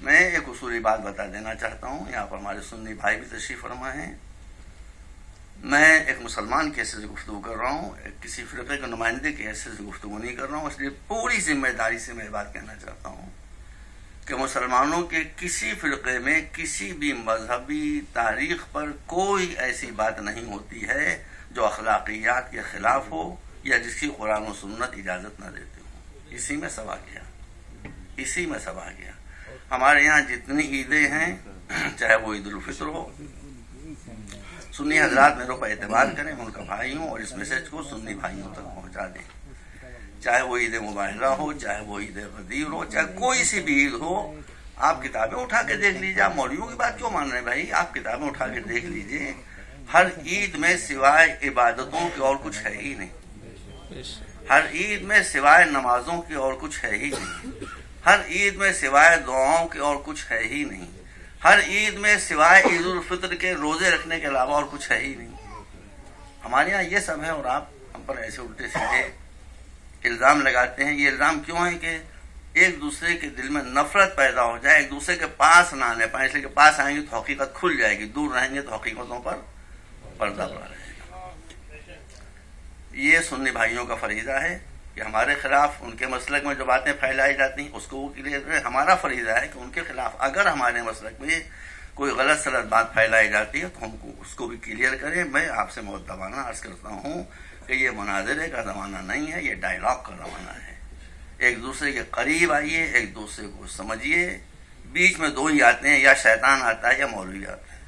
میں ایک اصولی بات بتا دینا چاہتا ہوں. یہاں پر ہمارے سنی بھائی بھی تشریف فرما ہیں. میں ایک مسلمان کی حیثیت سے گفتگو کر رہا ہوں, کسی فرقے کے نمائندے کی حیثیت سے گفتگو نہیں کر رہا ہوں. اس لیے پوری ذمہ داری سے میں بات کہنا چاہتا ہوں کہ مسلمانوں کے کسی فرقے میں کسی بھی مذہبی تاریخ پر کوئی ایسی بات نہیں ہوتی ہے جو اخلاقیات کے خلاف ہو یا جس کی قرآن و سنت اجازت نہ دیتے ہوں. اسی میں سبا گیا. ہمارے یہاں جتنی عیدیں ہیں, چاہے وہ عید الفطر ہو, سنی حضرات میرے پر اعتبار کریں, میں ان کا بھائی ہوں, اور اس میسج کو سنی بھائیوں تک پہنچا دیں. چاہے وہ عید مبارکہ ہو, چاہے وہ عید غدیر ہو, چاہے کوئی سی بھی عید ہو, آپ کتابیں اٹھا کے دیکھ لیجیے. آپ مولویوں کی بات کیوں مان رہے ہیں بھائی؟ آپ کتابیں اٹھا کے دیکھ لیجیے. ہر عید میں سوائے عبادتوں کے اور کچھ ہے ہی نہیں. ہر عید میں سوائے نمازوں کے اور کچھ ہے ہی نہیں. ہر عید میں سوائے دعاؤں کے اور کچھ ہے ہی نہیں. ہر عید میں سوائے عید الفطر کے روزے رکھنے کے علاوہ اور کچھ ہے ہی نہیں. ہمارے یہاں یہ سب ہے, اور آپ ہم پر ایسے الٹے سیدھے الزام لگاتے ہیں. یہ الزام کیوں ہے کہ ایک دوسرے کے دل میں نفرت پیدا ہو جائے, ایک دوسرے کے پاس نہ آنے پائیں. اس لیے کہ پاس آئیں گے تو حقیقت کھل جائے گی, دور رہیں گے تو حقیقتوں پر پردہ پڑا رہے گا. یہ سنی بھائیوں کا فریضہ ہے کہ ہمارے خلاف ان کے مسلک میں جو باتیں پھیلائی جاتی ہیں اس کو وہ کلیئر کریں. ہمارا فریضہ ہے کہ ان کے خلاف اگر ہمارے مسلک میں کوئی غلط سلط بات پھیلائی جاتی ہے تو ہم کو اس کو بھی کلیئر کریں. میں آپ سے مؤدبانہ عرض کرتا ہوں کہ یہ مناظرے کا زمانہ نہیں ہے, یہ ڈائلاگ کا زمانہ ہے. ایک دوسرے کے قریب آئیے, ایک دوسرے کو سمجھیے. بیچ میں دو ہی آتے ہیں, یا شیطان آتا ہے یا مولوی آتا ہے.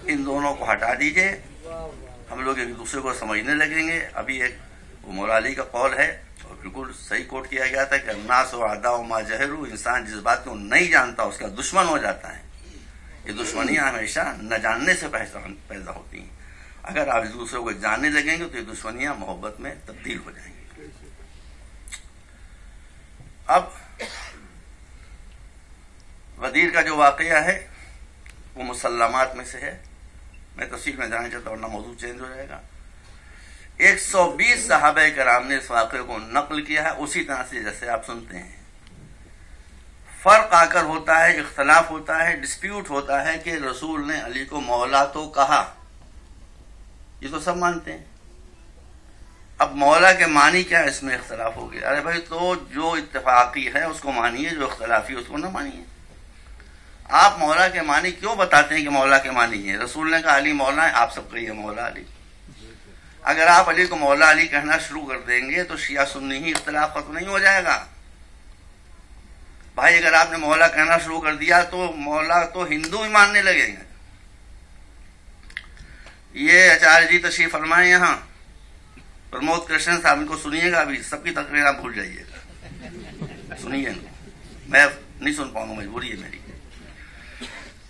ان دونوں کو ہٹا دیجئے, ہم لوگ ایک دوسرے کو سمجھنے لگیں گے. ابھی ایک مولا علی کا قول ہے, اور بالکل صحیح کوٹ کیا گیا تھا کہ الناس و اعداء ما جہلوا, انسان جس بات کو نہیں جانتا اس کا دشمن ہو جاتا ہے. یہ دشمنیاں ہمیشہ نہ جاننے سے پیدا ہوتی ہیں. اگر آپ ایک دوسرے کو جاننے لگیں گے تو یہ دشمنیاں محبت میں تبدیل ہو جائیں گی. اب غدیر کا جو واقعہ ہے وہ مسلمات میں سے ہے. میں تفصیل میں جانا چاہتا ہوں ورنہ موضوع چینج ہو جائے گا. 120 صحابہ کرام نے اس واقعے کو نقل کیا ہے اسی طرح سے جیسے آپ سنتے ہیں. فرق آ کر ہوتا ہے, اختلاف ہوتا ہے, ڈسپیوٹ ہوتا ہے کہ رسول نے علی کو مولا تو کہا, یہ تو سب مانتے ہیں. اب مولا کے معنی کیا ہے, اس میں اختلاف ہو گیا. ارے بھائی تو جو اتفاقی ہے اس کو مانیے, جو اختلافی ہے اس کو نہ مانیے. آپ مولا کے معنی کیوں بتاتے ہیں کہ مولا کے معنی ہے؟ رسول نے کہا علی مولا ہے, آپ سب کہیے مولا علی. اگر آپ علی کو مولا علی کہنا شروع کر دیں گے تو شیعہ سنی ہی اختلاف ختم نہیں ہو جائے گا. بھائی اگر آپ نے مولا کہنا شروع کر دیا تو مولا تو ہندو ہی ماننے لگیں گے. یہ آچاریہ جی تشریف فرمائیں یہاں, پرمود کرشن صاحب, ان کو سنیے گا. ابھی سب کی تقریر آپ بھول جائیے گا, سنیے. میں نہیں سن پاؤں گا, مجبوری ہے میری.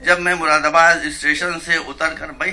جب میں مراد آباد اسٹیشن سے اتر کر, بھائی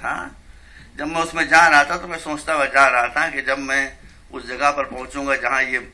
تھا, جب میں اس میں جا رہا تھا تو میں سوچتا ہوا جا رہا تھا کہ جب میں اس جگہ پر پہنچوں گا جہاں یہ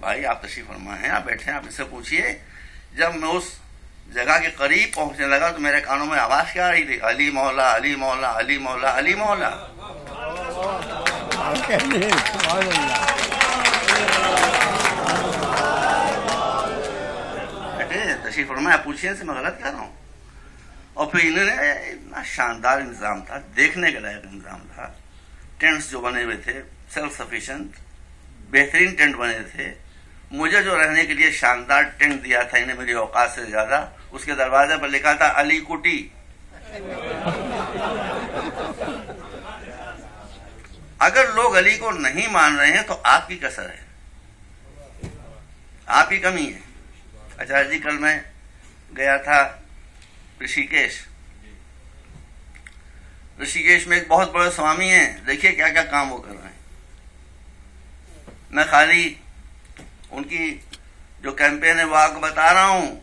بھائی آپ تشریف فرما ہیں, آپ بیٹھے ہیں, آپ اس سے پوچھیے. جب میں اس جگہ کے قریب پہنچنے لگا تو میرے کانوں میں آواز کیا آ رہی تھی, علی مولا علی مولا علی مولا علی مولا. تشریف فرمایا, پوچھیے سے میں غلط کہہ رہا ہوں. اور پھر انہوں نے اتنا شاندار انتظام تھا, دیکھنے کے لائق انتظام تھا. ٹینٹس جو بنے ہوئے تھے سیلف سفیشینٹ بہترین ٹینٹ بنے تھے. مجھے جو رہنے کے لیے شاندار ٹینٹ دیا تھا انہیں میری اوقات سے زیادہ, اس کے دروازے پر لکھا تھا علی کٹی. اگر لوگ علی کو نہیں مان رہے ہیں تو آپ کی کسر ہے, آپ کی کمی ہے. آچاریہ جی کل میں گیا تھا رشیکیش میں ایک بہت بڑے سوامی ہیں, دیکھیے کیا کیا کام وہ کر رہے ہیں. میں خالی ان کی جو کیمپین ہے وہ آپ کو بتا رہا ہوں.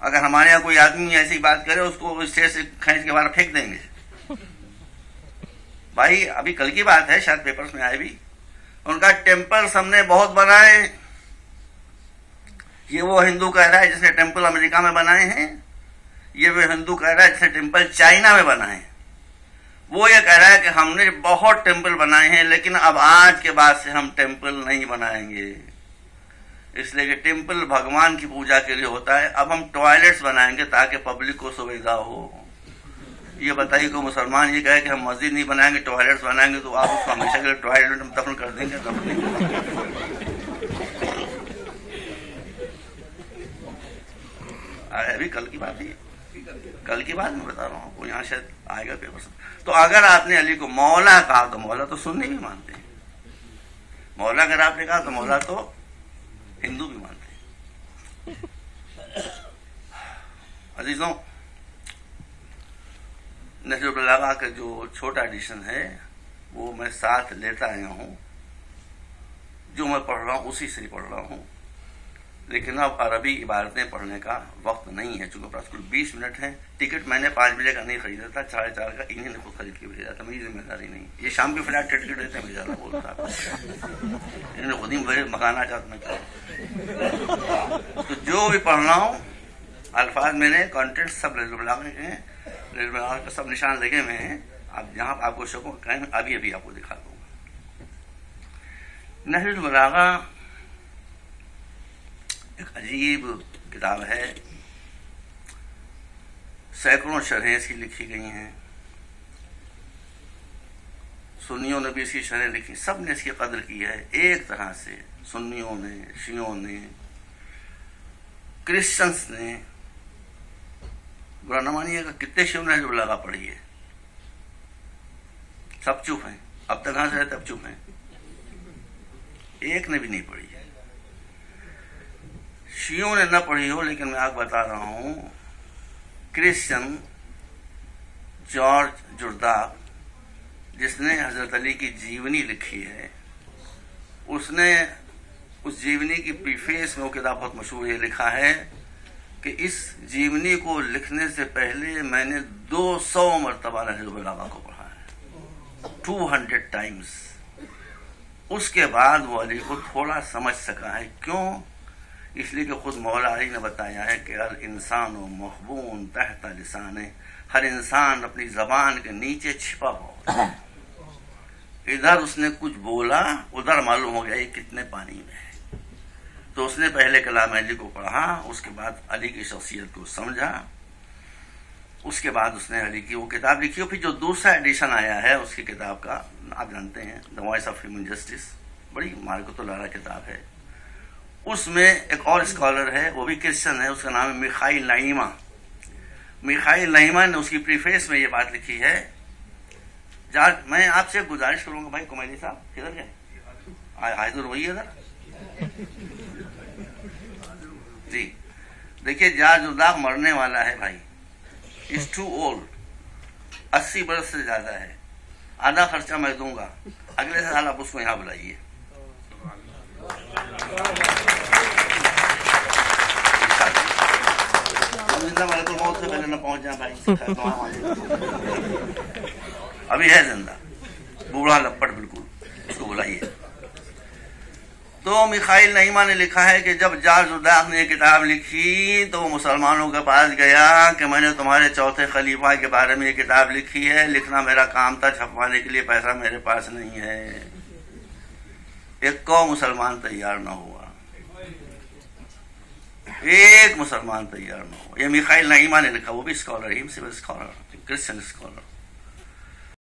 اگر ہمارے یہاں کوئی آدمی ایسی بات کرے اس کو اسٹیج سے کھینچ کے باہر پھینک دیں گے. بھائی ابھی کل کی بات ہے, شاید پیپرز میں آئے بھی. ان کا ٹیمپل ہم نے بہت بنائے, یہ وہ ہندو کہہ رہا ہے جس نے ٹیمپل امریکہ میں بنائے ہیں، یہ وہ ہندو کہہ رہا ہے جس نے ٹیمپل چائنا میں بنائے ہیں، وہ یہ کہہ رہا ہے کہ ہم نے بہت ٹیمپل بنائے ہیں لیکن اب آج کے بعد سے ہم ٹیمپل نہیں بنائیں گے، اس لیے کہ ٹیمپل بھگوان کی پوجا کے لیے ہوتا ہے، اب ہم ٹوائلٹس بنائیں گے تاکہ پبلک کو سویدھا ہو۔ یہ بتائیے کہ مسلمان یہ کہے کہ ہم مسجد نہیں بنائیں گے، ٹوائلٹس بنائیں گے، تو آپ اس کو ہمیشہ کے لیے ٹوائلٹ میں دفن کر دیں گے؟ دفن نہیں۔ ابھی کل کی بات ہے، کل کی بات میں بتا رہا ہوں، کوئی یہاں شاید آئے گا پیپر سے۔ تو اگر آپ نے علی کو مولا کہا تو مولا تو سنی بھی مانتے ہیں، مولا اگر آپ نے کہا تو مولا تو ہندو بھی مانتے ہیں۔ عزیزوں، نہج البلاغہ کا جو چھوٹا ایڈیشن ہے وہ میں ساتھ لیتا آیا ہوں، جو میں پڑھ رہا ہوں اسی سے ہی پڑھ رہا ہوں، لیکن اب عربی عبارتیں پڑھنے کا وقت نہیں ہے، چونکہ پرس 20 منٹ ہیں۔ ٹکٹ میں نے 5 بجے کا نہیں خریدا تھا، 4:30 کا انہیں نے خود خرید کے بھیجا تھا، میری ذمہ داری نہیں۔ یہ شام کی فلائٹ ٹکٹ دیتے ہیں، میں زیادہ بولتا انہوں نے خود ہی مجھے مکانا چاہتا میں کیا۔ تو جو بھی پڑھ رہا ہوں الفاظ میں نے کانٹینٹ سب نہج البلاغہ کے ہیں، نہج البلاغہ کا سب نشان لگے ہوئے ہیں، اب جہاں آپ کو شک ہو کہیں ابھی آپ کو دکھا دوں گا۔ نہج البلاغہ ایک عجیب کتاب ہے، سینکڑوں شرحیں اس کی لکھی گئی ہیں، سنیوں نے بھی اس کی شرح لکھی، سب نے اس کی قدر کی ہے ایک طرح سے، سنیوں نے، شیعوں نے، کرسچنس نے۔ برا نہ مانیے گا، کتنے شیعوں نے نہج البلاغہ پڑھی ہے؟ سب چپ ہیں، اب تک کہاں سے رہتے اب چپ ہیں، ایک نے بھی نہیں پڑھی ہے۔ شیعوں نے نہ پڑھی ہو، لیکن میں آپ کو بتا رہا ہوں، کرسچن جارج جرداق جس نے حضرت علی کی جیونی لکھی ہے، اس نے اس جیونی کی پریفیس میں وہ کتاب بہت مشہور یہ لکھا ہے کہ اس جیونی کو لکھنے سے پہلے میں نے 200 مرتبہ نہج البلاغہ کو پڑھا ہے، 200 ٹائمز۔ اس کے بعد وہ علی کو تھوڑا سمجھ سکا ہے۔ کیوں؟ اس لیے کہ خود مولا علی نے بتایا ہے کہ ہر انسان و مخبون تحت لسان، ہر انسان اپنی زبان کے نیچے چھپا ہوا ہے۔ ادھر اس نے کچھ بولا، ادھر معلوم ہو گیا یہ کتنے پانی میں ہے۔ تو اس نے پہلے کلام علی کو پڑھا، اس کے بعد علی کی شخصیت کو سمجھا، اس کے بعد اس نے علی کی وہ کتاب لکھی۔ اور پھر جو دوسرا ایڈیشن آیا ہے اس کی کتاب کا، آپ جانتے ہیں، the voice of human justice, بڑی مارکت العلا کتاب ہے۔ اس میں ایک اور اسکالر ہے، وہ بھی کرسچن ہے، اس کا نام ہے میخائیل نائیما۔ میخائیل نائیما نے اس کی پریفیس میں یہ بات لکھی ہے۔ میں آپ سے گزارش کروں گا، بھائی کمیلی صاحب کدھر گئے؟ حاضر ہوئیے ادھر جی۔ دیکھیے جارج جرداق مرنے والا ہے بھائی، از ٹو اولڈ، 80 برس سے زیادہ ہے، آدھا خرچہ میں دوں گا، اگلے سال آپ اس کو یہاں بلائیے۔ موت سے پہلے نہ پہنچ جائیں بھائی، ابھی ہے زندہ، بوڑھا لپٹ بالکل، اس کو بلائیے۔ تو میخائیل نائیما نے لکھا ہے کہ جب جارج جرداق نے یہ کتاب لکھی تو وہ مسلمانوں کے پاس گیا کہ میں نے تمہارے چوتھے خلیفہ کے بارے میں یہ کتاب لکھی ہے، لکھنا میرا کام تھا، چھپوانے کے لیے پیسہ میرے پاس نہیں ہے۔ ایک کو مسلمان تیار نہ ہوا، ایک مسلمان تیار نہ ہوا۔ یہ میخائیل نائیما نے لکھا، وہ بھی اسکالر، کرسچن اسکالر۔